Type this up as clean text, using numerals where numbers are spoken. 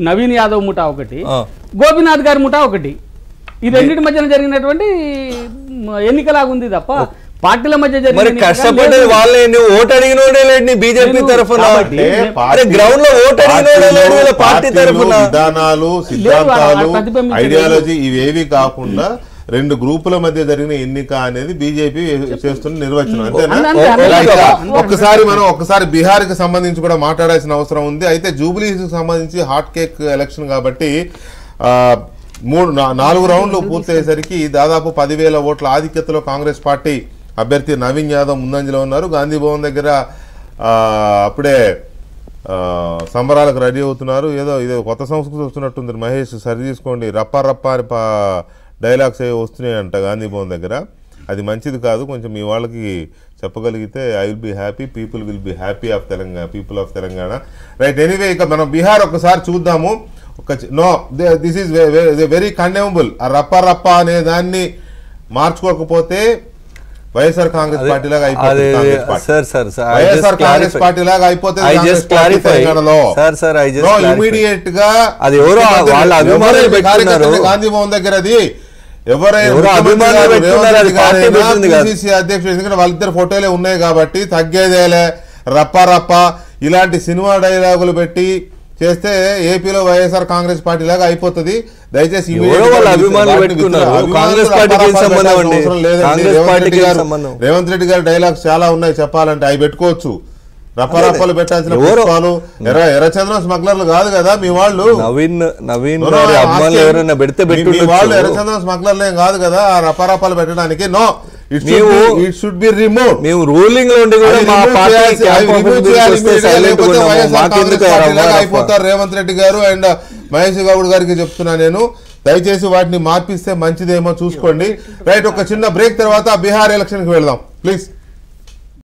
నవీన్ యాదవ్ ముఠా ఒకటి, గోపీనాథ్ గారి ముఠా ఒకటి. ఈ రెండింటి మధ్యన జరిగినటువంటి ఎన్నికలాగా ఉంది తప్ప పార్టీల మధ్య జరిగిన కష్టపడే వాళ్ళే ఓటు అడిగినోడే బీజేపీ తరఫున గ్రౌండ్ లో ఓటు అడిగినోడే పార్టీ తరఫున విధానాలు, సిద్ధాంతాలు, ఐడియాలజీ ఇవేవి కాకుండా రెండు గ్రూపుల మధ్య జరిగిన ఎన్నిక అనేది బీజేపీ చేస్తున్న నిర్వచనం అంతేనా? ఒక్కసారి బీహార్ కి సంబంధించి కూడా మాట్లాడాల్సిన అవసరం ఉంది. అయితే జూబ్లీస్ కి సంబంధించి హాట్ కేక్ ఎలక్షన్ కాబట్టి 4 రౌండ్లు పూర్తయ్యేసరికి దాదాపు 10,000 ఓట్ల ఆధిక్యతలో కాంగ్రెస్ పార్టీ అభ్యర్థి నవీన్ యాదవ్ ముందంజలో ఉన్నారు. గాంధీ భవన్ దగ్గర అప్పుడే సంబరాలకు రెడీ అవుతున్నారు. ఏదో కొత్త సంస్కృతి వస్తున్నట్టుంది. మహేష్ సరి తీసుకోండి, రప్ప రప్ప అని డైలాగ్స్ ఏవి వస్తున్నాయంట గాంధీ భవన్ దగ్గర. అది మంచిది కాదు. కొంచెం మీ వాళ్ళకి చెప్పగలిగితే I will be happy, people will be happy of Telangana, people of Telangana. Right, anyway ఇక మనం బీహార్ ఒకసారి చూద్దాము. This is very condemnable. ఆ రప్ప రప్ప అనే దాన్ని మార్చుకోకపోతే వైఎస్ఆర్ కాంగ్రెస్ పార్టీ లాగా అయిపోతుంది. వైఎస్ఆర్ కాంగ్రెస్ పార్టీ లాగా అయిపోతే ఇమీడియట్ గా గాంధీ భవన్ దగ్గర అది ఎవరైనా అధ్యక్షుడు, ఎందుకంటే వాళ్ళిద్దరు ఫోటోలే ఉన్నాయి కాబట్టి తగ్గేదేలే. రప్ప రప్ప ఇలాంటి సినిమా డైలాగులు పెట్టి చేస్తే ఏపీలో వైఎస్ఆర్ కాంగ్రెస్ పార్టీ లాగా అయిపోతుంది. దయచేసి రేవంత్ రెడ్డి గారి డైలాగ్స్ చాలా ఉన్నాయి చెప్పాలంటే, అవి పెట్టుకోవచ్చు. రప్పరప్పలు పెట్టాల్సిన పుష్పాలు ఎర్రచంద్రం స్మగ్లర్లు కాదు కదా మీ వాళ్ళు. వాళ్ళు ఎర్రచంద్రం స్మగ్లర్లు ఏం కాదు కదా ఆ రప్పరప్పలు పెట్టడానికి. No, it should be remove. మేము రూలింగ్ లో అయిపోతారు రేవంత్ రెడ్డి గారు అండ్ మహేష్ గౌడ్ గారికి చెప్తున్నా నేను. దయచేసి వాటిని మార్పిస్తే మంచిదేమో చూసుకోండి. రైట్, ఒక చిన్న బ్రేక్ తర్వాత బీహార్ ఎలక్షన్ కి వెళ్దాం ప్లీజ్.